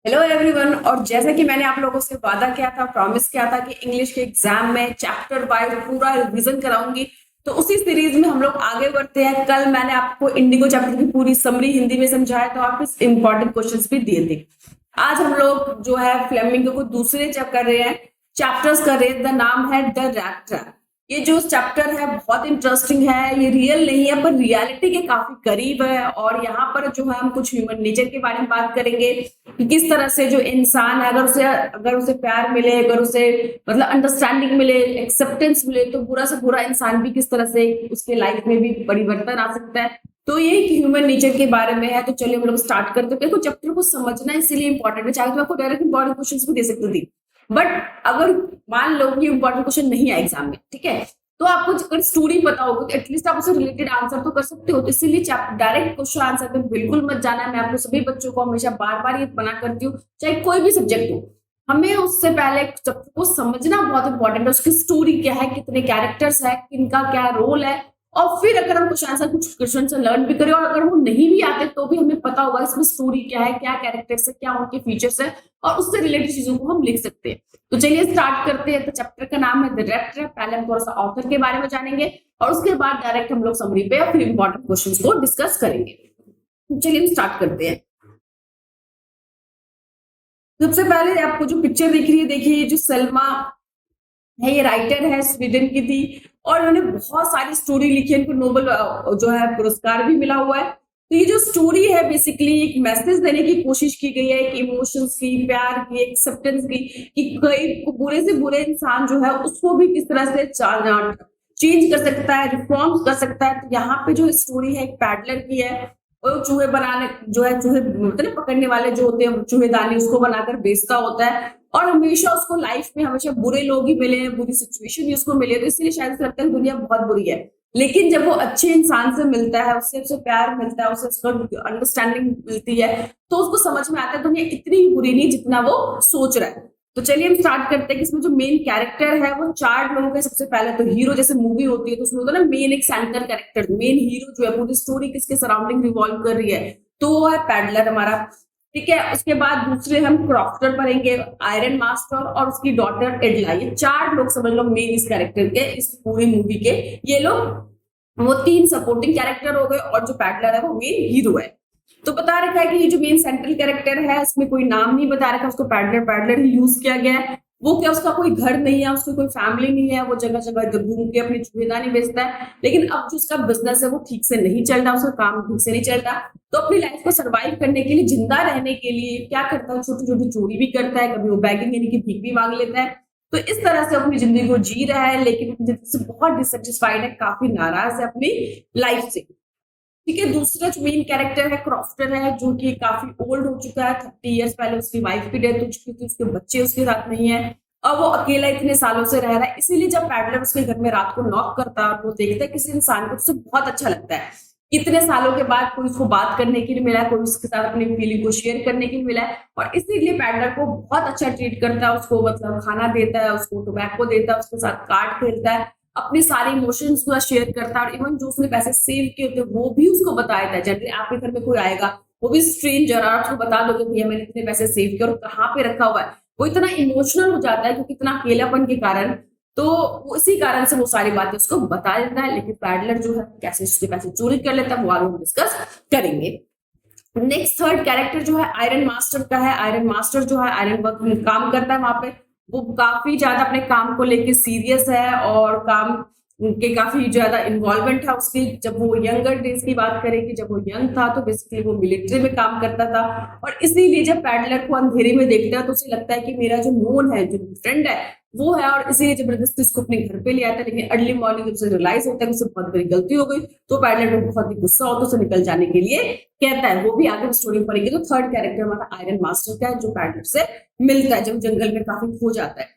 Hello everyone. और जैसा कि मैंने आप लोगों से वादा किया था, प्रॉमिस किया था कि इंग्लिश के एग्जाम में चैप्टर वाइज पूरा रिवीजन कराऊंगी, तो उसी सीरीज में हम लोग आगे बढ़ते हैं। कल मैंने आपको इंडिगो चैप्टर की पूरी समरी हिंदी में समझाया, तो आप इस इंपॉर्टेंट क्वेश्चंस भी दिए थे। आज हम लोग जो है फ्लेमिंगो को दूसरे चैप्टर कर रहे हैं, चैप्टर्स कर रहे हैं। द नाम है द रैट ट्रैप। ये जो चैप्टर है बहुत इंटरेस्टिंग है। ये रियल नहीं है पर रियलिटी के काफी करीब है। और यहाँ पर जो है हम कुछ ह्यूमन नेचर के बारे में बात करेंगे कि किस तरह से जो इंसान है, अगर उसे प्यार मिले, अगर उसे मतलब अंडरस्टैंडिंग मिले, एक्सेप्टेंस मिले, तो बुरा से बुरा इंसान भी किस तरह से उसके लाइफ में भी परिवर्तन आ सकता है। तो ये ह्यूमन नेचर के बारे में है। तो चलिए हम लोग स्टार्ट करते हैं। देखो, चैप्टर को समझना इसीलिए इंपॉर्टेंट है। चाहे तो मैं आपको डायरेक्ट इंपॉर्टेंट क्वेश्चन भी दे सकती थी, बट अगर मान लो कि इंपॉर्टेंट क्वेश्चन नहीं आए एग्जाम में, ठीक है, तो आपको अगर स्टोरी पता होगी तो एटलीस्ट आप उसे रिलेटेड आंसर तो कर सकते हो। तो इसीलिए डायरेक्ट क्वेश्चन आंसर पे बिल्कुल मत जाना। मैं आपको सभी बच्चों को हमेशा बार बार ये मना करती हूँ, चाहे कोई भी सब्जेक्ट हो, हमें उससे पहले चैप्टर को समझना बहुत इंपॉर्टेंट है। उसकी स्टोरी क्या है, कितने कैरेक्टर्स है, किनका क्या रोल है, और फिर अगर हम क्वेश्चन आंसर कुछ क्वेश्चन से लर्न भी करें और अगर वो नहीं भी आते तो भी हमें पता होगा इसमें स्टोरी क्या है, क्या कैरेक्टर्स है, क्या उनके फीचर्स है, और उससे रिलेटेड चीजों को हम लिख सकते हैं। तो चलिए स्टार्ट करते हैं। तो चैप्टर का नाम है द रेड ट्रैप। पहले हम थोड़ा सा ऑथर के बारे में जानेंगे और उसके बाद डायरेक्ट हम लोग समरी पे या फिर इंपॉर्टेंट क्वेश्चंस को डिस्कस करेंगे। तो चलिए हम स्टार्ट करते हैं। सबसे पहले आपको जो पिक्चर दिख रही है, देखिए, ये जो सलमा है, ये राइटर है, स्वीडन की थी, और इन्होंने बहुत सारी स्टोरी लिखी है। इनको नोबेल जो है पुरस्कार भी मिला हुआ है। तो ये जो स्टोरी है बेसिकली एक मैसेज देने की कोशिश की गई है, एक इमोशंस की, प्यार की, एक्सेप्टेंस की, कि कोई बुरे से बुरे इंसान जो है उसको भी किस तरह से चेंज कर सकता है, रिफॉर्म कर सकता है। तो यहाँ पे जो स्टोरी है एक पैडलर की है, और चूहे बनाने जो है, चूहे मतलब पकड़ने वाले जो होते हैं चूहेदानी, उसको बनाकर बेचता होता है। और हमेशा उसको लाइफ में हमेशा बुरे लोग ही मिले हैं, बुरी सिचुएशन ही उसको मिले, तो इसलिए शायद उसे लगता है दुनिया बहुत बुरी है। लेकिन जब वो अच्छे इंसान से मिलता है, उससे उसे प्यार मिलता है, उसे उसका अंडरस्टैंडिंग मिलती है, तो उसको समझ में आता है दुनिया इतनी ही बुरी नहीं जितना वो सोच रहा है। तो चलिए हम स्टार्ट करते हैं कि इसमें जो मेन कैरेक्टर है वो चार लोग हैं। सबसे पहले तो हीरो, जैसे मूवी होती है तो उसमें होता है ना मेन एक सेंटर कैरेक्टर, मेन हीरो जो है, पूरी स्टोरी किसके सराउंडिंग रिवॉल्व कर रही है, तो वो है पैडलर हमारा। ठीक है, उसके बाद दूसरे हम क्रॉफ्टर पढ़ेंगे, आयरन मास्टर और उसकी डॉटर एडला। ये चार लोग समझ लो मेन इस कैरेक्टर के, इस पूरी मूवी के। ये लोग वो तीन सपोर्टिंग कैरेक्टर हो गए और जो पैडलर है वो मेन हीरो है। तो बता रखा है कि ये जो मेन सेंट्रल कैरेक्टर है इसमें कोई नाम नहीं बता रखा, उसको पैडलर पैडलर ही यूज किया गया है। वो क्या, उसका कोई घर नहीं है, उसकी कोई फैमिली नहीं है, वो जगह जगह इधर घूम के अपनी चूहेदानी बेचता है। लेकिन अब जो उसका बिजनेस है वो ठीक से नहीं चल रहा, उसका काम ठीक से नहीं चल रहा। तो अपनी लाइफ को सर्वाइव करने के लिए, जिंदा रहने के लिए क्या करता है, छोटी छोटी चोरी भी करता है, कभी वो बैगिंग यानी कि भीख भी मांग लेता है। तो इस तरह से अपनी जिंदगी को जी रहा है, लेकिन अपनी जिंदगी से बहुत डिससेटिस्फाइड है, काफी नाराज है अपनी लाइफ से। ठीक है, दूसरा जो मेन कैरेक्टर है क्रॉफ्टर है, जो कि काफी ओल्ड हो चुका है। 30 ईयर्स पहले उसकी वाइफ की डेथ हो चुकी थी, उसके बच्चे उसके साथ नहीं है, और वो अकेला इतने सालों से रह रहा है। इसीलिए जब पैडलर उसके घर में रात को नॉक करता है और वो देखता है किसी इंसान को, तो उसे बहुत अच्छा लगता है। इतने सालों के बाद कोई उसको बात करने के लिए मिला है, कोई उसके साथ अपनी फीलिंग को शेयर करने के लिए मिला है, और इसीलिए पैडलर को बहुत अच्छा ट्रीट करता है। उसको मतलब खाना देता है, उसको टोबैको देता है, उसके साथ कार्ड खेलता है, अपने सारे इमोशंस को शेयर करता है। और इवन जो उसने पैसे सेव किए थे वो भी उसको बता देता है। जनरली आपके घर में कोई आएगा, वो भी स्ट्रेंजर, और आपको बता दोगे भैया मैंने इतने पैसे सेव किए और कहाँ पे रखा हुआ है, वो इतना इमोशनल हो जाता है क्योंकि इतना अकेलापन के कारण। तो उसी कारण से वो सारी बातें उसको बता देता है। लेकिन पैडलर जो है कैसे उसके पैसे चोरी कर लेता है वो आगे हम डिस्कस करेंगे। नेक्स्ट थर्ड कैरेक्टर जो है आयरन मास्टर का है। आयरन मास्टर जो है आयरन वर्क में काम करता है वहां पे। वो काफी ज्यादा अपने काम को लेके सीरियस है और काम के काफी ज्यादा इन्वॉल्वमेंट है उसकी। जब वो यंगर डेज की बात करें कि जब वो यंग था तो बेसिकली वो मिलिट्री में काम करता था, और इसीलिए जब पैडलर को अंधेरे में देखता है तो उसे लगता है कि मेरा जो नोन है, जो फ्रेंड है, वो है, और इसीलिए जबरदस्ती उसको अपने घर पे ले आता है। लेकिन अर्ली मॉर्निंग जब उसे रियलाइज होता है कि उसे बहुत बड़ी गलती हो गई, तो पैडलर को बहुत ही गुस्सा होता है, उसे निकल जाने के लिए कहता है। वो भी आगे स्टोरी पढ़ेंगे। तो थर्ड कैरेक्टर हमारा आयरन मास्टर का है, जो पैडलर से मिलता है जब जंगल में काफी खो जाता है।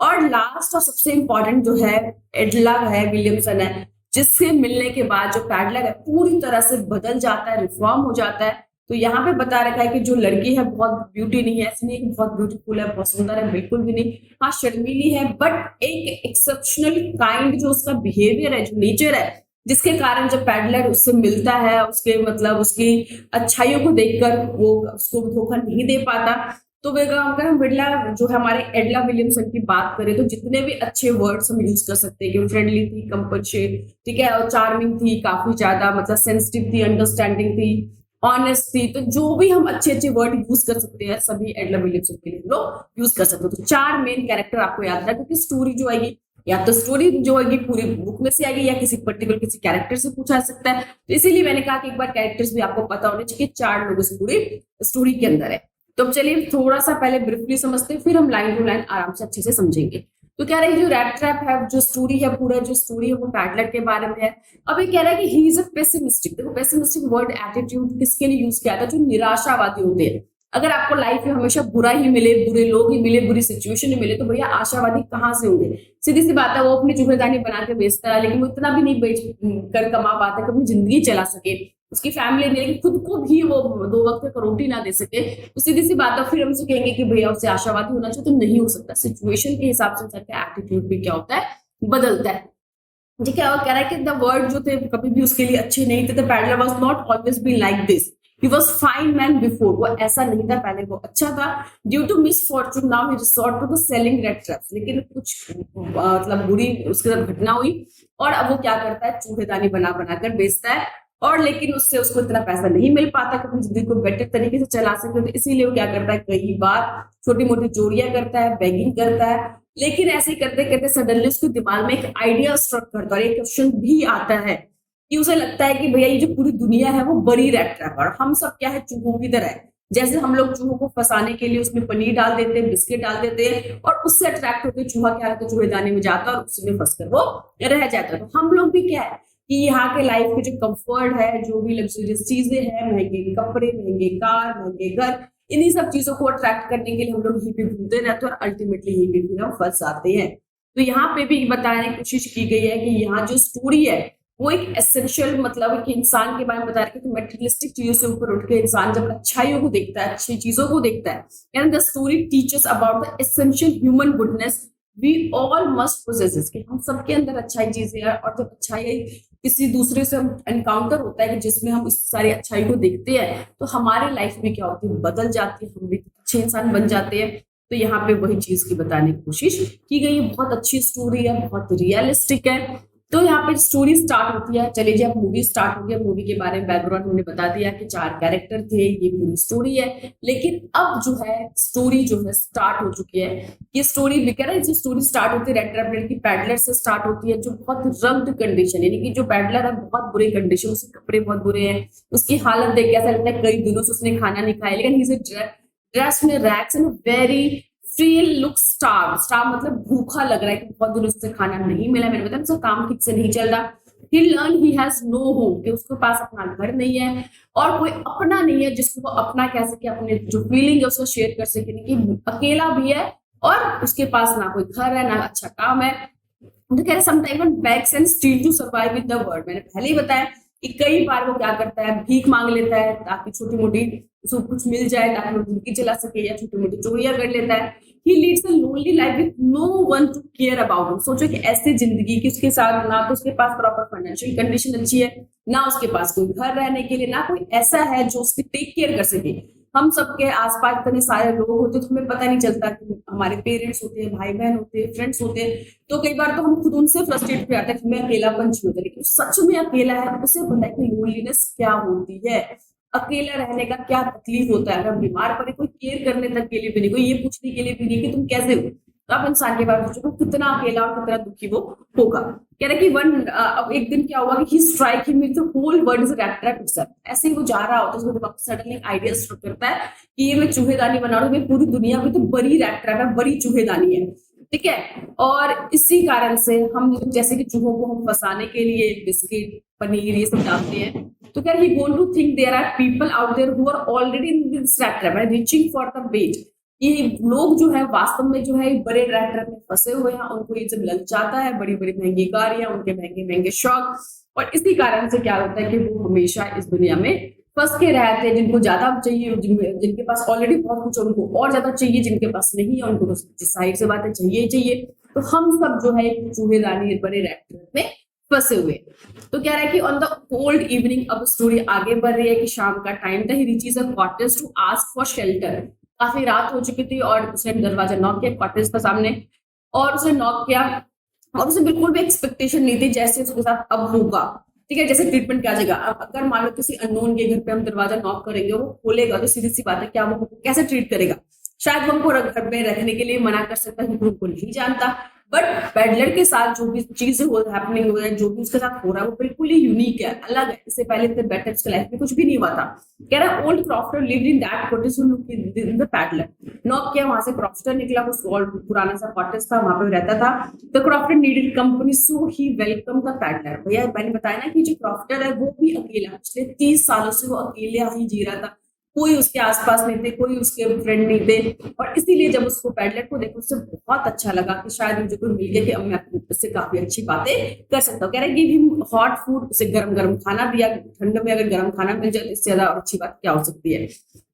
और लास्ट और सबसे इंपॉर्टेंट जो है एडला है, विलियमसन है, जिससे मिलने के बाद जो पैडलर है पूरी तरह से बदल जाता है, रिफॉर्म हो जाता है। तो यहाँ पे बता रखा है कि जो लड़की है बहुत ब्यूटी नहीं है, ऐसी नहीं कि बहुत ब्यूटीफुल है, बहुत सुंदर है, बिल्कुल भी नहीं। हाँ, शर्मीली है, बट एक एक्सेप्शनल काइंड जो उसका बिहेवियर है, जो नेचर है, जिसके कारण जब पैडलर उससे मिलता है, उसके मतलब उसकी अच्छाइयों को देखकर वो उसको धोखा नहीं दे पाता। तो अगर हम बिड़ला जो है हमारे एडला विलियमसन की बात करें, तो जितने भी अच्छे वर्ड्स हम यूज कर सकते हैं कि वो फ्रेंडली थी, कंपनशेट, ठीक है, और चार्मिंग थी, काफी ज्यादा मतलब सेंसिटिव थी, अंडरस्टैंडिंग थी, ऑनेस्ट थी, तो जो भी हम अच्छे अच्छे वर्ड यूज कर सकते हैं सभी एडला विलियमसन के लिए हम लोग यूज कर सकते हैं। तो 4 मेन कैरेक्टर आपको याद रखना, क्योंकि स्टोरी जो आएगी या तो स्टोरी जो आएगी पूरी बुक में से आएगी या किसी पर्टिकुलर किसी कैरेक्टर से पूछा जा सकता है। तो इसीलिए मैंने कहा कि एक बार कैरेक्टर्स भी आपको पता होने चाहिए, 4 लोगों से पूरी स्टोरी के अंदर है। तो चलिए थोड़ा सा पहले ब्रीफली समझते हैं, फिर हम लाइन टू लाइन आराम से अच्छे से समझेंगे। तो कह रहे हैं जो रैट ट्रैप है, जो स्टोरी है, पूरा जो स्टोरी है वो पैडलर के बारे में है। अब ये कह रहा है कि ही इज अ पेसिमिस्टिक। देखो पेसिमिस्टिक वर्ड एटीट्यूड किसके लिए यूज किया था? जो निराशावादी होते हैं। अगर आपको लाइफ में हमेशा बुरा ही मिले, बुरे लोग ही मिले, बुरी सिचुएशन ही मिले, तो भैया आशावादी कहाँ से होंगे? सीधी सी बात है, वो अपनी चूहेदानी बना के बेचता है, लेकिन वो इतना भी नहीं बेच कर कमा पाता कि अपनी जिंदगी चला सके, उसकी फैमिली नहीं, लेकिन खुद को भी वो 2 वक्त का रोटी ना दे सके, तो सीधी सी बात है फिर हमसे कहेंगे कि भैया उससे आशावादी होना चाहिए, तो नहीं हो सकता। सिचुएशन के हिसाब से उसका एटीट्यूड भी क्या होता है, बदलता है। ठीक है, और कह रहा है कि द वर्ड जो थे कभी भी उसके लिए अच्छे नहीं थे। The peddler was not always be like this, he was fine man before, वो ऐसा नहीं था पहले, वो अच्छा था। Due to misfortune now he resort to the selling rat traps, लेकिन कुछ मतलब बुरी उसके साथ घटना हुई और अब वो क्या करता है, चूहेदानी बना बनाकर बेचता है, और लेकिन उससे उसको इतना पैसा नहीं मिल पाता कि अपनी जिंदगी को बेटर तरीके से चला सके। तो इसीलिए वो क्या करता है, कई बार छोटी मोटी चोरियां करता है, बेगिंग करता है, लेकिन ऐसे करते करते सडनली उसके दिमाग में एक आइडिया स्ट्रक करता है और एक क्वेश्चन भी आता है कि उसे लगता है कि भैया ये जो पूरी दुनिया है वो बड़ी रैट ट्रैप है, और हम सब क्या है, चूहों की तरह है। जैसे हम लोग चूहों को फंसाने के लिए उसमें पनीर डाल देते हैं, बिस्किट डाल देते हैं, और उससे अट्रैक्ट होकर चूहा क्या होता है, चूहेदानी में जाता है और उसी में फंसकर वो रह जाता है। तो हम लोग भी क्या है कि यहाँ के लाइफ के जो कंफर्ट है, जो भी लग्जरियस चीजें हैं, महंगे कपड़े, महंगे कार, महंगे घर, इन्हीं सब चीजों को अट्रैक्ट करने के लिए हम लोग यहीं पे घूमते रहते हैं और अल्टीमेटली यहीं पे फिर हम फंस जाते हैं। तो यहाँ पे भी बताने की कोशिश की गई है कि यहाँ जो स्टोरी है वो एक एसेंशियल मतलब कि इंसान के बारे में बता रहे कि मटेरियलिस्टिक चीजों से ऊपर उठ के इंसान जब अच्छाइयों को देखता है, अच्छी चीजों को देखता है, and the story teachers about the essential human goodness we all must possess, कि हम सबके अंदर अच्छाई चीजें हैं, और जब अच्छाई किसी दूसरे से हम एनकाउंटर होता है कि जिसमें हम इस सारी अच्छाई को देखते हैं, तो हमारी लाइफ में क्या होती है, बदल जाती है, हम भी अच्छे इंसान बन जाते हैं। तो यहाँ पे वही चीज की बताने की कोशिश की गई है। बहुत अच्छी स्टोरी है, बहुत रियलिस्टिक है। तो यहाँ पे स्टोरी स्टार्ट होती है। चलिए जी, अब मूवी स्टार्ट हो गया। मूवी के बारे में बैकग्राउंड हमने बता दिया कि 4 कैरेक्टर थे, ये पूरी स्टोरी है। लेकिन अब जो है स्टोरी जो है स्टार्ट हो चुकी है। ये स्टोरी बिकर जो स्टोरी स्टार्ट होती है रेड ट्रैप की पैडलर से स्टार्ट होती है, जो बहुत रग्ड कंडीशन, यानी कि जो पैडलर है बहुत बुरे कंडीशन, उसके कपड़े बहुत बुरे हैं, उसकी हालत देख के ऐसा लगता है कई दिनों से उसने खाना नहीं खाया, लेकिन he is dressed in rags and very feel look starve मतलब भूखा लग रहा है कि बहुत दिनों से खाना नहीं मिला। मैंने बताया उसका काम ठीक से नहीं चल रहा। He learn he has no home, कि उसके पास अपना घर नहीं है और कोई अपना नहीं है जिसको वो अपना कह सके, अपने जो फीलिंग है उसको शेयर कर सके, कि अकेला भी है और उसके पास ना कोई घर है, ना अच्छा काम है। तो कह रहे sometime begs and steal to survive in the world. मैंने पहले ही बताया कि कई बार वो क्या करता है, भीख मांग लेता है ताकि छोटी मोटी उसको कुछ मिल जाए, ताकि वो जिंदगी चला सके, या छोटी मोटी चोरियां कर लेता है। He leads a lonely life with no one to care about him. सोचो कि ऐसी जिंदगी कि उसके साथ ना तो उसके पास प्रॉपर फाइनेंशियल कंडीशन अच्छी है, ना उसके पास कोई घर रहने के लिए, ना कोई ऐसा है जो उसकी टेक केयर कर सके। हम सबके आसपास इतने सारे लोग होते तो हमें पता नहीं चलता कि हमारे पेरेंट्स होते हैं, भाई बहन होते हैं, फ्रेंड्स होते हैं, तो कई बार तो हम खुद उनसे फ्रस्ट्रेट हो जाते हैं कि मैं अकेलापन छू होता है, लेकिन सच में अकेला है उसे पता है कि लोनलीनेस क्या होती है, अकेला रहने का क्या तकलीफ होता है। अगर बीमार पड़े कोई केयर करने तक के लिए भी नहीं, कोई ये पूछने के लिए भी नहीं कि तुम कैसे हो, तो आप इंसान के बारे में सोचो कितना अकेला और कितना दुखी वो होगा। कह रहे कि अब एक दिन क्या हुआ कि he strike him with the whole world is rat trap itself. ऐसे ही वो जा रहा होता है, उसको दिमाग सडनली आइडिया स्ट्रक करता है कि ये मैं चूहेदानी बना रहा हूँ, पूरी दुनिया में तो बड़ी रैट ट्रैप है, बड़ी चूहेदानी है, ठीक है। और इसी कारण से हम जैसे कि चूहों को हम फंसाने के लिए बिस्किट, पनीर ये सब डालते हैं, तो क्या he going to think there are people out there who are already in this rat trap and reaching for the bait. ये लोग जो है वास्तव में जो है बड़े रैट ट्रैप में फंसे हुए हैं, उनको ये जब लग जाता है, बड़ी बड़ी महंगी गाड़ियां, उनके महंगे महंगे शौक, और इसी कारण से क्या होता है कि वो हमेशा इस दुनिया में फंस के रहते हैं। जिनको ज्यादा चाहिए, जिनके पास ऑलरेडी बहुत कुछ है, उनको और ज्यादा चाहिए, जिनके पास नहीं है उनको तो जाहिर सी बात है चाहिए ही चाहिए। तो हम सब जो है चूहेदानी बड़े रैट ट्रैप में फंसे हुए। तो कह रहा है कि ऑन द कोल्ड इवनिंग, अब स्टोरी आगे बढ़ रही है कि शाम का टाइम था, he reaches a cottage to ask for shelter. काफी रात हो चुकी थी और उसने दरवाजा नॉक किया, कॉटेज था सामने, और उसने नॉक किया और उसे बिल्कुल भी एक्सपेक्टेशन नहीं थी जैसे उसके साथ अब होगा। ठीक है, जैसे ट्रीटमेंट क्या जगह, अब अगर मान लो किसी अननोन के घर पे हम दरवाजा नॉक करेंगे, वो खोलेगा तो सीधी सी बात है, क्या वो कैसे ट्रीट करेगा? शायद वो हमको घर पे रखने के लिए मना कर सकता है क्योंकि उनको नहीं जानता। बट पेडलर के साथ जो भी चीजें हो हैपनिंग हो रहा है, जो भी उसके साथ हो रहा है, वो बिल्कुल ही यूनिक है, अलग है। इससे पहले इतने बेटर उसके लाइफ में कुछ भी नहीं हुआ था। कह रहा है old crofter lived in that cottage in the peddler. Knock किया, वहां से क्रॉफ्टर निकला, वो पुराना सा कॉटेज था, वहां पे रहता था। The crofter needed company so he welcome the peddler. भैया मैंने बताया ना कि जो क्रॉफ्टर है वो भी अकेला, पिछले 30 सालों से वो अकेले ही जी रहा था, कोई उसके आसपास नहीं थे, कोई उसके फ्रेंड नहीं थे। और इसीलिए जब उसको पेडलर को देखो उससे बहुत अच्छा लगा कि शायद मुझे कोई मिल गया कि अब मैं उससे काफी अच्छी बातें कर सकता हूँ। कह रहे गिव हिम हॉट फूड, उसे गरम गरम खाना दिया। ठंड में अगर गरम खाना मिल जाए तो इससे ज्यादा अच्छी बात क्या हो सकती है।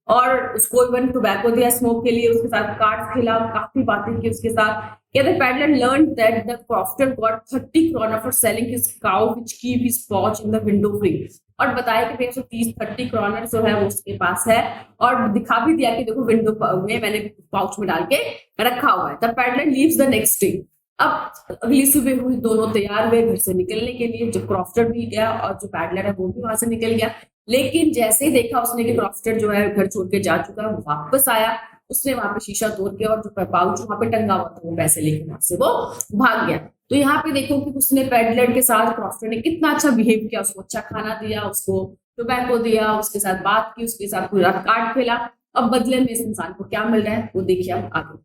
और उसको इवन टोबैको दिया स्मोक के लिए, उसके साथ कार्ड्स खेला, काफी बातें की उसके साथ। कहते peddler learn that the crofter got 30 kroner for selling his cow which keep his पॉच इन द विंडो फ्री। और बताया कि भैया 30 kroner जो है वो उसके पास है, और दिखा भी दिया कि देखो विंडो में मैंने पाउच में डाल के रखा हुआ है। The peddler leaves the next day. अब अगली सुबह हुई, दोनों तैयार हुए घर से निकलने के लिए। जो क्रॉफ्टर भी गया और जो पेडलर है वो भी वहां से निकल गया। लेकिन जैसे ही देखा उसने कि क्रॉफ्टर जो है घर छोड़ के जा चुका है, वापस आया, उसने वहां पे शीशा तोड़ के और जो पाउच वहां पे टंगा हुआ था वो पैसे लेके वहां से वो भाग गया। तो यहाँ पे देखो कि उसने पेडलर के साथ क्रॉफ्टर ने कितना अच्छा बिहेव किया, उसको अच्छा खाना दिया, उसको टोबैको दिया, उसके साथ बात की, उसके साथ पूरा कार्ड खेला। अब बदले में इस इंसान को क्या मिल रहा है वो देखिए आप आगे।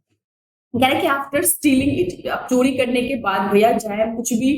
कह रहे कि आफ्टर स्टीलिंग इट, अब चोरी करने के बाद भैया चाहे कुछ भी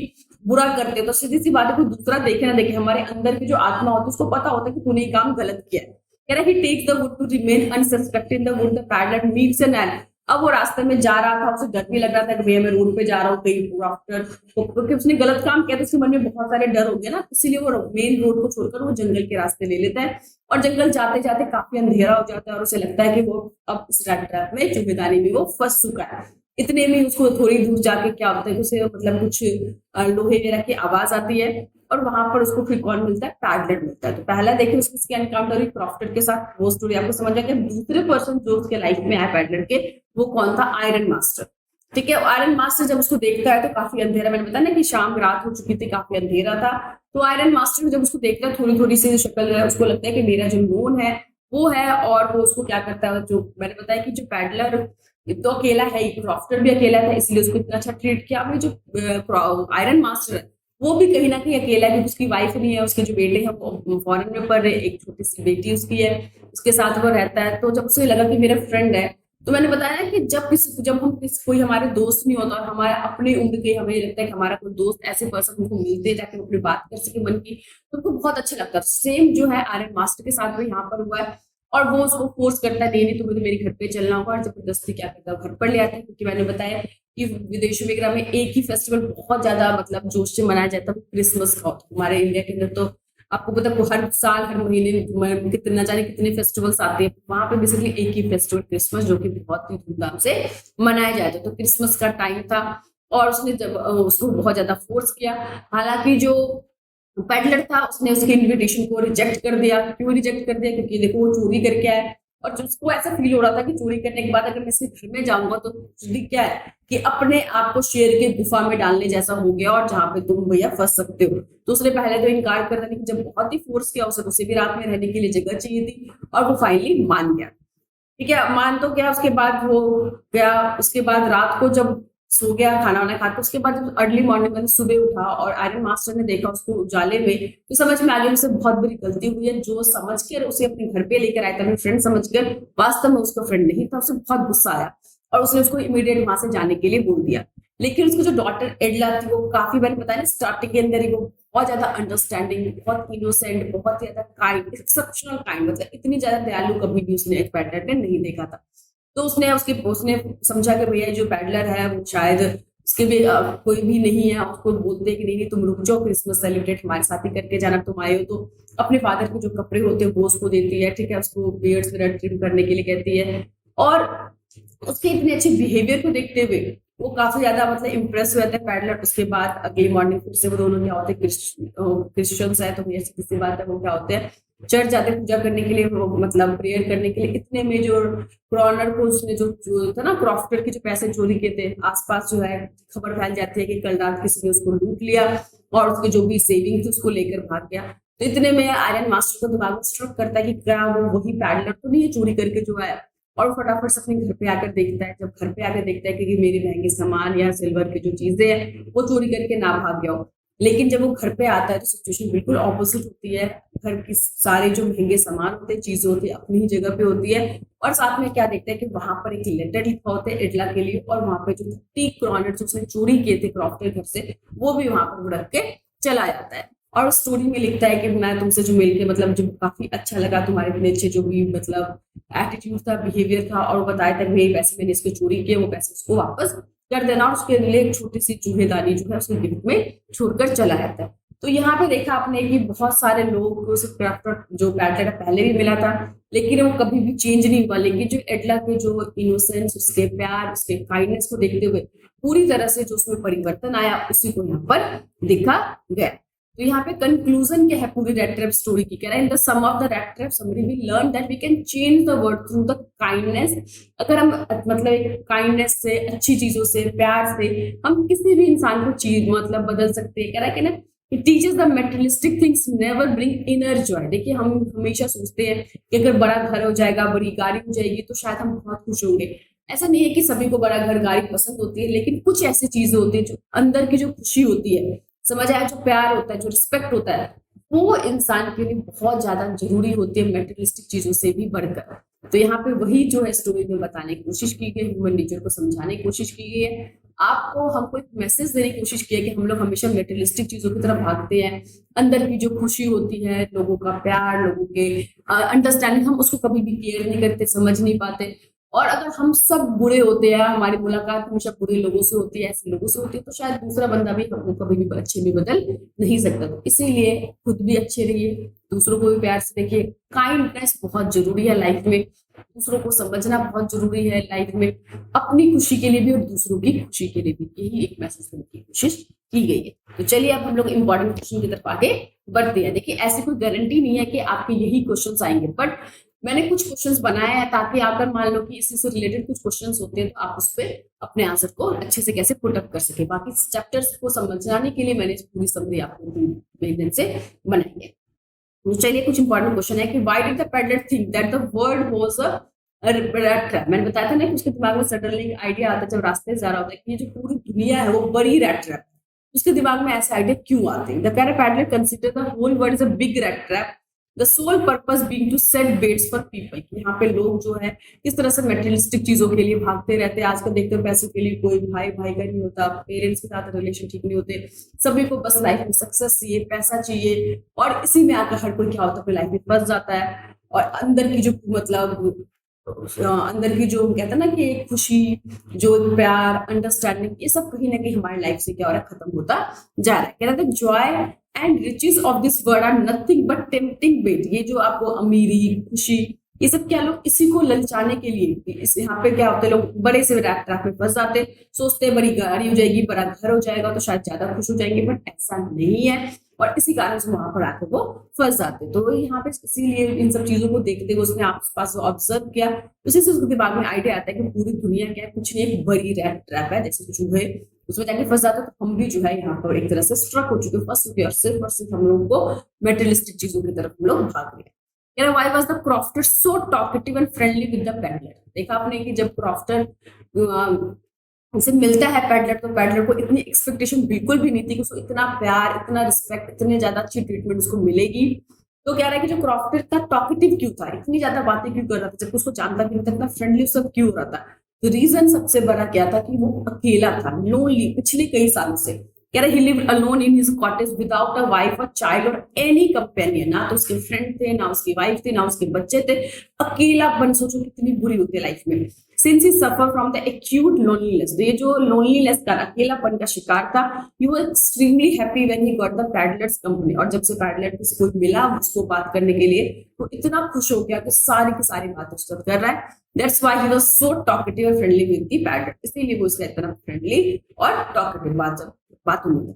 बुरा करते तो सीधी सी बात है, कोई दूसरा देखे ना देखे, हमारे अंदर की जो आत्मा होती है उसको पता होता है कि तूने ये काम गलत किया है। कह रहा he takes the wood to remain unsuspected the wood the peddler meets an L. अब वो रास्ते में जा रहा था, उसे डर भी लग रहा था कि भैया मैं रोड पे जा रहा हूँ कहीं आफ्टर, क्योंकि उसने गलत काम किया तो उसके मन में बहुत सारे डर हो गए ना, इसीलिए वो मेन रोड को छोड़कर वो जंगल के रास्ते ले लेता है। और जंगल जाते जाते काफी अंधेरा हो जाता है और उसे लगता है कि वो अब इस रैट ट्रैप में चुगेदानी में वो फंस चुका है। इतने में उसको थोड़ी दूर जाके क्या होता है कि उसे मतलब कुछ लोहे वगैरह की आवाज आती है, और वहां पर उसको फिर कौन मिलता है? पैडलर मिलता है। तो पहला देखिए उसकी एनकाउंटर हुई क्रॉफ्टर के साथ, वो स्टोरी आपको समझ आ गया। दूसरे पर्सन जो उसके लाइफ में आया पैडलर के, वो कौन था? Iron master. ठीक है, आयरन मास्टर जब उसको देखता है तो काफी अंधेरा, मैंने बताया ना कि शाम रात हो चुकी थी, काफी अंधेरा था। तो आयरन मास्टर जब उसको देखता है, थोड़ी थोड़ी सी शक्ल है, उसको लगता है कि मेरा जो नोन है वो है। और वो उसको क्या करता है, जो मैंने बताया कि जो पैडलर तो अकेला है ही, क्रॉफ्टर भी अकेला था, इसलिए उसको इतना अच्छा ट्रीट किया। अभी जो आयरन मास्टर है वो भी कहीं ना कहीं अकेला है, क्योंकि उसकी वाइफ नहीं है, उसके जो बेटे हैं वो फॉरेन में पढ़ रहे, एक छोटी सी बेटी उसकी है, उसके साथ वो रहता है। तो जब उसे लगा कि मेरा फ्रेंड है, तो मैंने बताया कि जब हम कोई हमारे दोस्त नहीं होता और हमारा अपने उम्र के, हमें लगता है कि हमारा कोई दोस्त ऐसे पर्सन हमको मिलते हैं ताकि हम अपनी बात कर सके मन की, तो हमको बहुत अच्छा लगता है। सेम जो है आयरन मास्टर के साथ भी यहाँ पर हुआ है। और वो उसको फोर्स करता है, नहीं तुम्हें तो मेरे घर पे चलना होगा, और जबरदस्ती क्या करता है घर पर ले आता है। क्योंकि मैंने बताया कि विदेशों वगैरह में एक ही फेस्टिवल बहुत ज्यादा मतलब जोश से मनाया जाता है, क्रिसमस का। हमारे इंडिया के अंदर तो आपको पता है हर साल हर महीने कितना जाने कितने फेस्टिवल्स आते हैं, वहां पे बेसिकली एक ही फेस्टिवल क्रिसमस, जो कि बहुत ही धूमधाम से मनाया जाता है। तो क्रिसमस का टाइम था और उसने जब उसको बहुत ज्यादा फोर्स किया। हालांकि जो पेडलर था उसने उसके इन्विटेशन को रिजेक्ट कर दिया। क्यों रिजेक्ट कर दिया? क्योंकि देखो वो चोरी करके आया, और जो उसको ऐसा फील हो रहा था कि चोरी करने के बाद अगर मैं इसके घर में जाऊंगा तो क्या है कि अपने आप को शेर के गुफा में डालने जैसा हो गया, और जहां पे तुम भैया फंस सकते हो। तो उसने पहले तो इनकार कर दिया, लेकिन जब बहुत ही फोर्स किया उसे भी रात में रहने के लिए जगह चाहिए थी, और वो फाइनली मान गया। ठीक है, मान तो गया। उसके बाद वो गया, उसके बाद रात को जब सो गया खाना वाना खा के, उसके बाद जब अर्ली मॉर्निंग में सुबह उठा और आयरन मास्टर ने देखा उसको उजाले में, तो समझ में आ गया उसे बहुत बड़ी गलती हुई है। जो समझ कर उसे अपने घर पे लेकर आया था अपने फ्रेंड समझकर, वास्तव में उसका फ्रेंड नहीं था। उसे बहुत गुस्सा आया और उसने उसको इमीडिएट वहां से जाने के लिए बोल दिया। लेकिन उसकी जो डॉटर एडला थी वो काफी, मैंने बताया ना स्टार्टिंग के अंदर ही, वो बहुत ज्यादा अंडरस्टैंडिंग, बहुत इनोसेंट, बहुत ज्यादा काइंड, एक्सेप्शनल काइंड, मतलब इतनी ज्यादा दयालु कभी भी उसने एक पैडलर ने नहीं देखा था। तो उसने समझा कि भैया जो पैडलर है वो शायद उसके भी कोई भी नहीं है। उसको बोलते हैं कि नहीं नहीं तुम रुक जाओ, क्रिसमस सेलिब्रेट हमारे साथ ही करके जाना, तुम आए हो तो। अपने फादर के जो कपड़े होते हैं वो उसको देती है, ठीक है, उसको बियर्ड्स वगैरह ट्रिम करने के लिए कहती है। और उसके इतने अच्छे बिहेवियर को देखते हुए वो काफी ज्यादा मतलब इम्प्रेस हुए थे पैडलर। उसके बाद अगली मॉर्निंग फिर से वो दोनों क्या होते हैं, क्रिश्चियंस है, तो ये सीधी सी बात है वो क्या होते हैं, चर्च जाते पूजा करने के लिए, वो मतलब प्रेयर करने के लिए। इतने में जो क्रॉनर को उसने जो था ना, क्रॉफ्टर के जो पैसे चोरी किए थे, आसपास जो है खबर फैल जाती है कि कल रात किसी ने उसको लूट लिया और उसकी जो भी सेविंग थी उसको लेकर भाग गया। तो इतने में आयरन मास्टर को दिमाग में स्ट्रक करता है कि क्या वो वही पैडलर तो नहीं है चोरी करके जो है, और फटाफट से अपने घर पे आकर देखता है। जब घर पे आकर देखता है कि मेरे महंगे सामान या सिल्वर की जो चीजें हैं वो चोरी करके ना भाग गया हो। लेकिन जब वो घर पे आता है तो सिचुएशन बिल्कुल ऑपोजिट होती है। घर की सारे जो महंगे सामान होते हैं, चीजें होती है, अपनी ही जगह पे होती है। और साथ में क्या देखते हैं कि वहां पर एक लेटर लिखा होता है एडला के लिए, और वहां पे जो 30 क्रॉनर जो उसने चोरी किए थे क्रॉफ्टर घर से, वो भी वहां पर रख के चला जाता है। और स्टोरी में लिखता है कि मैं तुमसे जो मिलके मतलब जो काफी अच्छा लगा, तुम्हारे इतने अच्छे जो भी मतलब एटीट्यूड था, बिहेवियर था, और वो बताया था कि मेरे पैसे मैंने इसके चोरी किए, वो पैसे उसको वापस कर देना, और उसके लिए एक छोटी सी चूहेदानी जो है उसके गिफ्ट में छोड़कर चला जाता है। तो यहाँ पे देखा आपने कि बहुत सारे लोग को उस क्रैफ्टर जो पैडलर पहले भी मिला था, लेकिन वो कभी भी चेंज नहीं हुआ। लेकिन जो एडला के जो इनोसेंस, उसके प्यार, उसके काइंडनेस को देखते हुए पूरी तरह से जो उसमें परिवर्तन आया, उसी को यहाँ पर देखा गया। तो यहाँ पे कंक्लूजन क्या है पूरी रैट ट्रैप स्टोरी की, कह रहा है in the sum of the rat trap summary we learn that we can change the world through the kindness. अगर हम मतलब एक काइंडनेस से, अच्छी चीजों से, प्यार से हम किसी भी इंसान को चीज मतलब बदल सकते हैं। कह रहा है कि ना, it teaches the materialistic things never bring inner Joy. देखिए हम हमेशा सोचते हैं कि अगर बड़ा घर हो जाएगा, बड़ी गाड़ी हो जाएगी तो शायद हम बहुत खुश होंगे। ऐसा नहीं है कि सभी को बड़ा घर गाड़ी पसंद होती है, लेकिन कुछ ऐसी चीजें होती है जो अंदर की जो खुशी होती है, समझ आया, जो प्यार होता है, जो रिस्पेक्ट होता है, वो इंसान के लिए बहुत ज्यादा जरूरी होती है मेटेरियलिस्टिक चीजों से भी बढ़कर। तो यहाँ पे वही जो है स्टोरी में बताने की कोशिश की गई, ह्यूमन नेचर को समझाने की कोशिश की गई है। आपको हमको एक मैसेज देने की कोशिश की है कि हम लोग हमेशा मेटेरियलिस्टिक चीजों की तरफ भागते हैं। अंदर की जो खुशी होती है, लोगों का प्यार, लोगों के अंडरस्टैंडिंग, हम उसको कभी भी केयर नहीं करते, समझ नहीं पाते। और अगर हम सब बुरे होते हैं, हमारी मुलाकात हमेशा बुरे लोगों से होती है, ऐसे लोगों से होती है, तो शायद दूसरा बंदा भी हमको कभी भी अच्छे में बदल नहीं सकता। तो इसीलिए खुद भी अच्छे रहिए, दूसरों को भी प्यार से देखिए। काइंडनेस बहुत जरूरी है लाइफ में, दूसरों को समझना बहुत जरूरी है लाइफ में, अपनी खुशी के लिए भी और दूसरों की खुशी के लिए भी। यही एक मैसेज देने की कोशिश की गई है। तो चलिए अब हम लोग इंपॉर्टेंट क्वेश्चन की तरफ आगे बढ़ते हैं। देखिए ऐसी कोई गारंटी नहीं है कि आपके यही क्वेश्चन आएंगे, बट मैंने कुछ क्वेश्चंस बनाए हैं ताकि अगर मान लो कि इसी से रिलेटेड कुछ क्वेश्चंस होते हैं तो आप उस पर अपने आंसर को अच्छे से कैसे पुट अप कर सके। बाकी चैप्टर्स को समझाने के लिए मैंने पूरी समरी आपको मेहनत से बनाई है। तो चलिए कुछ इंपॉर्टेंट क्वेश्चन है कि why did the peddler think that the world was a rat trap. मैंने बताया था ना कि उसके दिमाग में सडनली आइडिया आता है जब रास्ते से जा रहा होता है कि ये जो पूरी दुनिया है वो बड़ी रैट ट्रैप है। उसके दिमाग में ऐसे आइडिया क्यों आते हैं? The peddler consider the whole world is a big rat trap, the sole purpose being to set baits for people. यहाँ पे लोग जो है किस तरह से मेटेरियलिस्टिक चीजों के लिए भागते रहते हैं। आजकल देखते हैं पैसों के लिए कोई भाई भाई का नहीं होता, पेरेंट्स के साथ रिलेशन ठीक नहीं होते, सभी को बस लाइफ में सक्सेस चाहिए, पैसा चाहिए, और इसी में आकर हर कोई क्या होता है अपनी लाइफ में फंस जाता है। और अंदर की जो मतलब अंदर की जो कहते हैं ना कि एक खुशी, जो प्यार, अंडरस्टैंडिंग, ये सब कहीं ना कहीं हमारी लाइफ से क्या हो रहा है, खत्म होता जा रहा है। कह रहे थे joy and riches of this world are nothing but tempting bait. ये जो आपको अमीरी, खुशी, ये सब क्या लोग इसी को ललचाने के लिए, इस यहाँ पे क्या होते हैं लोग बड़े से रैट ट्रैप में फंस जाते, सोचते हैं बड़ी गाड़ी हो जाएगी, बड़ा घर हो जाएगा तो शायद ज्यादा खुश हो जाएंगे, बट ऐसा नहीं है। और इसी कारण से वहां पर आकर वो फंस जाते। तो यहाँ पे इसीलिए इन सब चीजों को देखते हुए उसने आस पास ऑब्जर्व किया, उसी से उसके दिमाग में आइडिया आता है कि पूरी दुनिया क्या है, कुछ नहीं, एक बड़ी रैट ट्रैप है, जैसे चूहे उसमें जाके फंस जाते। तो हम भी जो है यहाँ पर एक तरह से स्ट्रक हो चुके, फंस चुके, और सिर्फ हम लोगों को मेटेरियलिस्टिक चीजों की तरफ हम लोग भाग रहे हैं। Why was the crofter so talkative and friendly with the peddler? देखा आपने कि जब क्रॉफ्टर उसे मिलता है पैडलर, तो पैडलर को इतनी एक्सपेक्टेशन बिल्कुल भी नहीं थी कि उसको इतना प्यार, इतना रिस्पेक्ट, इतने ज्यादा अच्छी ट्रीटमेंट उसको मिलेगी। तो कह रहा है कि जो क्रॉफ्टर था टॉकेटिव क्यों था, इतनी ज्यादा बातें क्यों कर रहा था, जब उसको जानता भी नहीं था, इतना फ्रेंडली सब क्यों हो रहा था? तो रीजन सबसे बड़ा क्या था कि वो अकेला था, लोनली, पिछले कई सालों से। कह रहा he lived alone in his cottage without a wife or child or any companion। ना तो उसके फ्रेंड थे, ना उसकी वाइफ थी, ना उसके बच्चे थे। अकेलापन सोचो कितनी बुरी होती है लाइफ में। Since he suffered from the acute loneliness, ये जो loneliness का, अकेलापन का शिकार था, he was extremely happy when he got the paddler's company। और जब से पैडलर किसी को मिला उसको बात करने के लिए, तो इतना खुश हो गया कि सारी की सारी बात उससे कर रहा है। That's why he was so talkative and friendly with the paddler। इसीलिए वो उसका इतना फ्रेंडली और टॉकेटिव बातों में।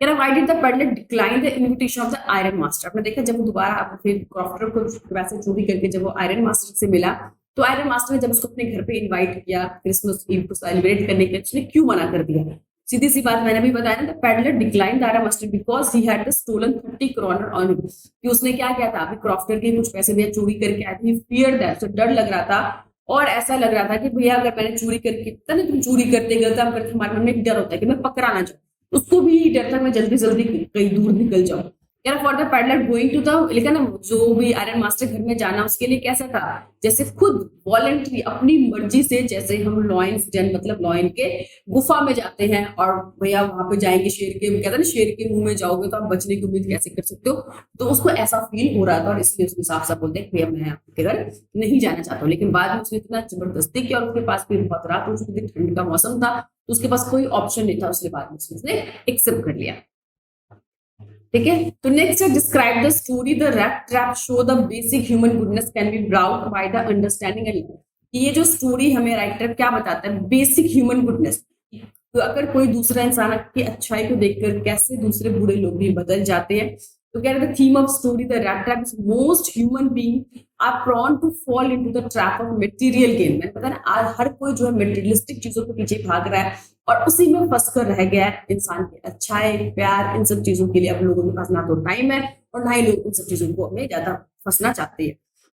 कह रहा why did the peddler decline the invitation of the iron master. आपने देखा जब वो दोबारा फिर क्रॉफ्टर को वैसे चोरी करके जब वो आयरन मास्टर से मिला तो आयरन मास्टर ने जब उसको अपने घर पे इनवाइट किया क्रिसमस ईव को सेलिब्रेट करने के लिए, उसने क्यों मना कर दिया? सीधी सी बात मैंने भी बताया ना, the peddler decline the iron master because he had the stolen 30 crore on him. कि उसने क्या किया था, अभी क्रॉफ्टर के कुछ पैसे दिया, चोरी करके आया था, ही फियर दैट, उसे डर लग रहा था और ऐसा लग रहा था कि भैया अगर मैंने चोरी करके, पता नहीं तुम चोरी करते गलत काम करते, हमारे मन में एक डर होता है कि मैं पकड़ा ना जाऊं, उसको भी डर था मैं जल्दी जल्दी कहीं दूर निकल जाऊं। यार for the peddler going to the, लिखा ना, जो भी आयरन मास्टर घर में जाना उसके लिए कैसा था, जैसे खुद वॉलंटरी अपनी मर्जी से, जैसे हम लॉयंस डेन मतलब लॉयन के गुफा में जाते हैं और भैया वहां पे जाएंगे शेर के, कहते हैं ना शेर के मुंह में जाओगे तो आप बचने की उम्मीद कैसे कर सकते हो, तो उसको ऐसा फील हो रहा था और इसलिए उसने साफ साफ बोलते भैया मैं आपके घर नहीं जाना चाहता हूँ। लेकिन बाद में उसने इतना जबरदस्ती किया और उसके पास भी बहुत रात हो चुकी थी, ठंड का मौसम था, तो उसके पास कोई ऑप्शन नहीं था, उसके बाद में उसने एक्सेप्ट कर लिया। ठीक है, तो नेक्स्ट है describe the story the rat trap show the basic human goodness can be brought by the understanding and love. ये जो स्टोरी हमें राइटर क्या बताता है, बेसिक ह्यूमन गुडनेस, तो अगर कोई दूसरा इंसान की अच्छाई को देखकर कैसे दूसरे बुरे लोग भी बदल जाते हैं। तो कह रहे the theme of story the rat trap is most human being are prone to fall into the trap of material gain. मैंने पता ना आज हर कोई जो है मटेरियलिस्टिक चीजों के पीछे भाग रहा है और उसी में फंस कर रह गया है। इंसान की अच्छाई प्यार इन सब चीजों के लिए अब लोगों के पास ना तो टाइम है और ना ही लोग इन सब चीजों को हमें ज्यादा फंसना चाहते हैं।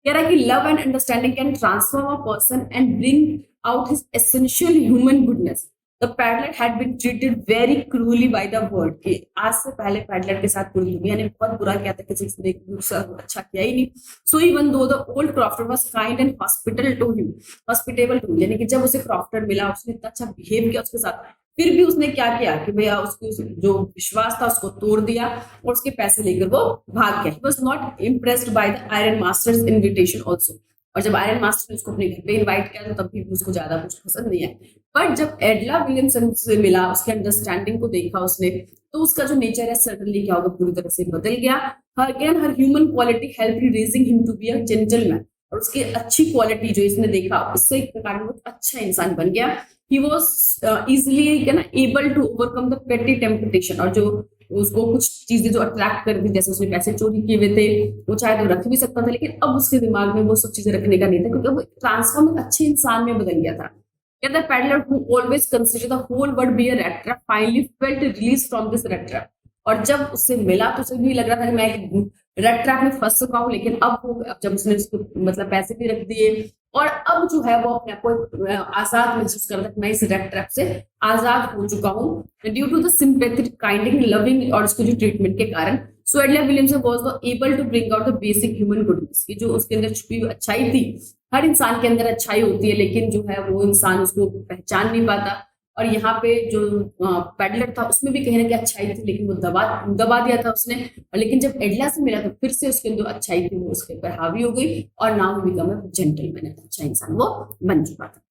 कह रहा है कि love and understanding can transform a person and bring out his essential human goodness. The peddler had been treated very cruelly by the world। कि आज से पहले पैडलर के साथ पूरी दुनिया ने बहुत बुरा किया था, किसी ने दूसरा अच्छा किया ही नहीं। So even though the old crofter was kind and hospitable to him, यानी कि जब उसे क्रॉफ्टर मिला उसने इतना अच्छा बिहेव किया उसके साथ, फिर भी उसने क्या किया कि भैया उसको जो विश्वास था उसको तोड़ दिया और उसके पैसे लेकर वो भाग गया। He was not impressed by the Iron Master's invitation also। और जब आयरन मास्टर ने उसको अपने घर पे इनवाइट किया तो तब भी उसको ज्यादा कुछ पसंद नहीं आया। बट जब एडला विलियमसन से मिला, उसके अंडरस्टैंडिंग को देखा उसने, तो उसका जो नेचर है सडनली क्या होगा, पूरी तरह से बदल गया। हर human quality help raising him to be a gentleman. और उसकी अच्छी क्वालिटी जो इसने देखा उससे एक प्रकार में अच्छा इंसान बन गया। ही वॉज इजिली ना एबल टू ओवरकम द पेटी टेम्पटेशन। और जो उसको कुछ चीजें जो अट्रैक्ट कर दी, जैसे उसने पैसे चोरी किए हुए थे, वो चाहे तो रख भी सकता था, लेकिन अब उसके दिमाग में वो सब चीजें रखने का नहीं था, क्योंकि वो ट्रांसफॉर्म अच्छे इंसान में बदल गया था। कहता है peddler who always consider the whole world be a rat trap finally felt release from this rat trap. और जब उससे मिला तो उसे भी लग रहा था कि मैं एक रैट ट्रैप में फंस चुका हूँ, लेकिन अब जब उसने उसको मतलब पैसे भी रख दिए और अब जो है वो अपने आप को आजाद महसूस कर रहा था, मैं इस रैट ट्रैप से आजाद हो चुका हूँ due to the sympathetic kind loving और उसको जो ट्रीटमेंट के कारण। So Edla Williamson was able to bring out the basic human goodness की जो उसके अंदर छुपी हुई अच्छाई थी। हर इंसान के अंदर अच्छाई होती है, लेकिन जो है वो इंसान उसको पहचान नहीं पाता। और यहाँ पे जो पैडलर था उसमें भी कहीं ना कहीं अच्छाई थी, लेकिन वो दबा दिया था उसने। और लेकिन जब एडला से मिला तो फिर से उसके अंदर अच्छाई थी, वो उसके ऊपर हावी हो गई और now he become a gentleman, अच्छा इंसान वो बन चुका था।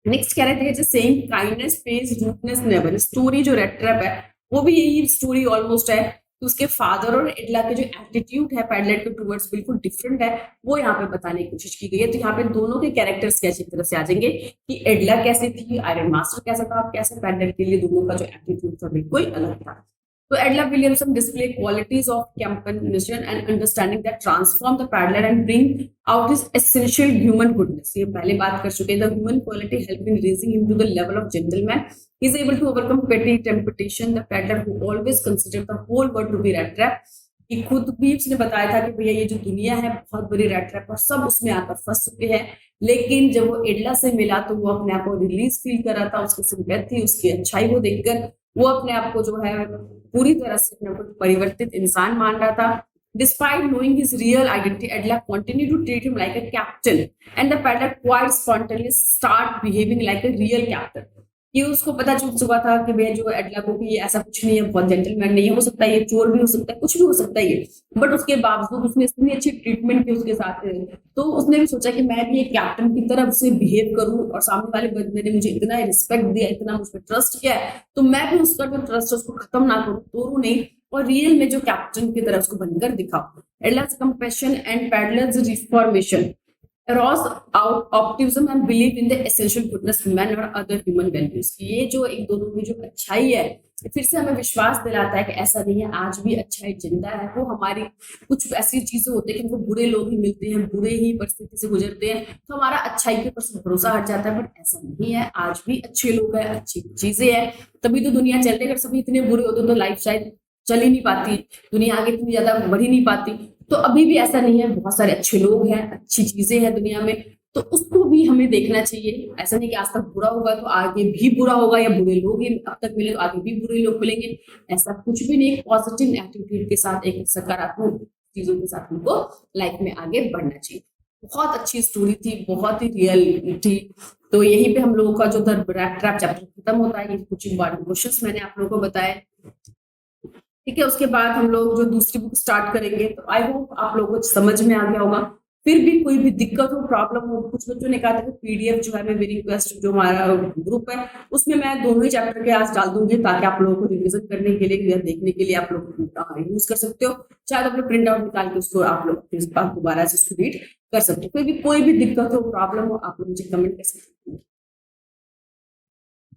नेक्स्ट कह रहे थे saying kindness pays rudeness never. Story जो रेड ट्रैप है वो भी यही स्टोरी ऑलमोस्ट है। तो उसके फादर और एडला के जो एटीट्यूड है पैडलर के टूवर्ड्स बिल्कुल डिफरेंट है, वो यहाँ पे बताने की कोशिश की गई है। तो यहाँ पे दोनों के कैरेक्टर्स कैसी तरह से आ जाएंगे कि एडला कैसी थी, आयरन मास्टर कैसा था, कैसे पैडलर के लिए दोनों का जो एटीट्यूड था बिल्कुल अलग था। So Adela Williamson display qualities of companionship and understanding that transform the paddler and bring out his essential human goodness। ये पहले बात कर चुके हैं। The human quality help in raising him to the level of gentleman. He is able to overcome petty temptation. The paddler who always considered the whole world to be rat trap। कि खुद भी उसने बताया था कि भैया ये जो दुनिया है बहुत बड़ी रैट ट्रैप और सब उसमें आकर फंस चुके हैं। लेकिन जब वो एडला से मिला तो वो अपने आप को रिलीज फील कर रहा था, उसकी सिंपैथी उसकी अच्छाई को देखकर वो अपने आप को जो है पूरी तरह से अपने को परिवर्तित इंसान मान रहा था। Despite knowing his real identity, Adela continued to treat him like a captain, and the paddler quite spontaneously start behaving like a real captain। कि उसको पता चल चुका था कि भैया जो एडला को भी ऐसा कुछ नहीं है, बहुत जेंटलमैन नहीं है, हो सकता है ये चोर भी हो सकता है, कुछ भी हो सकता है ये, बट उसके बावजूद उसने इतनी अच्छी ट्रीटमेंट की उसके साथ, तो उसने भी सोचा कि मैं भी एक कैप्टन की तरफ से बिहेव करूं और सामने वाले बंदे ने मुझे इतना रिस्पेक्ट दिया, इतना मुझ पर ट्रस्ट किया है, तो मैं भी उसका जो ट्रस्ट है उसको खत्म ना करूं, तोड़ू नहीं, और रियल में जो कैप्टन की तरह उसको बनकर दिखाऊं। एडला's compassion and paddler's reformation। Eros out optimism and believe in the essential goodness man और other human values। ये जो एक दोनों की जो अच्छाई है, फिर से हमें विश्वास दिलाता है कि ऐसा नहीं है, आज भी अच्छाई जिंदा है। वो हमारी कुछ ऐसी चीजें होती है कि हमको बुरे लोग ही मिलते हैं, बुरे ही परिस्थिति से गुजरते हैं, तो हमारा अच्छाई के ऊपर भरोसा हट जाता है, बट ऐसा नहीं है, आज भी अच्छे लोग हैं, अच्छी चीजें हैं, तभी तो दुनिया चल रही है। अगर सभी इतने बुरे होते तो लाइफ शायद चल ही नहीं पाती, दुनिया आगे इतनी ज्यादा बढ़ ही नहीं पाती। तो अभी भी ऐसा नहीं है, बहुत सारे अच्छे लोग हैं, अच्छी चीजें हैं दुनिया में, तो उसको भी हमें देखना चाहिए। ऐसा नहीं कि आज तक बुरा होगा तो आगे भी बुरा होगा, या बुरे लोग ही अब तक मिले तो आगे भी बुरे लोग मिलेंगे, ऐसा कुछ भी नहीं। पॉजिटिव एटीट्यूड के साथ, एक सकारात्मक चीजों के साथ हमको लाइफ में आगे बढ़ना चाहिए। बहुत अच्छी स्टोरी थी, बहुत ही रियल थी। तो यहीं पे हम लोगों का जो द रैट ट्रैप चैप्टर खत्म होता है। ये कुछ इंपॉर्टेंट क्वेश्चंस मैंने आप लोगों को बताए, ठीक है। उसके बाद हम लोग जो दूसरी बुक स्टार्ट करेंगे, तो आई होप आप लोगों को समझ में आ गया होगा। फिर भी कोई भी दिक्कत हो, प्रॉब्लम हो, कुछ बच्चों ने कहा था कि पीडीएफ जो है मैं मेरी रिक्वेस्ट, जो हमारा ग्रुप है उसमें मैं दोनों ही चैप्टर के आज डाल दूंगी, ताकि आप लोगों को रिवीजन करने के लिए या देखने के लिए आप लोग यूज कर सकते हो। चाहे तो अपने प्रिंट आउट निकाल के उसको आप लोग दोबारा से उसको रीड कर सकते हो। कोई भी दिक्कत हो, प्रॉब्लम हो, आप लोग मुझे कमेंट कर सकते हो।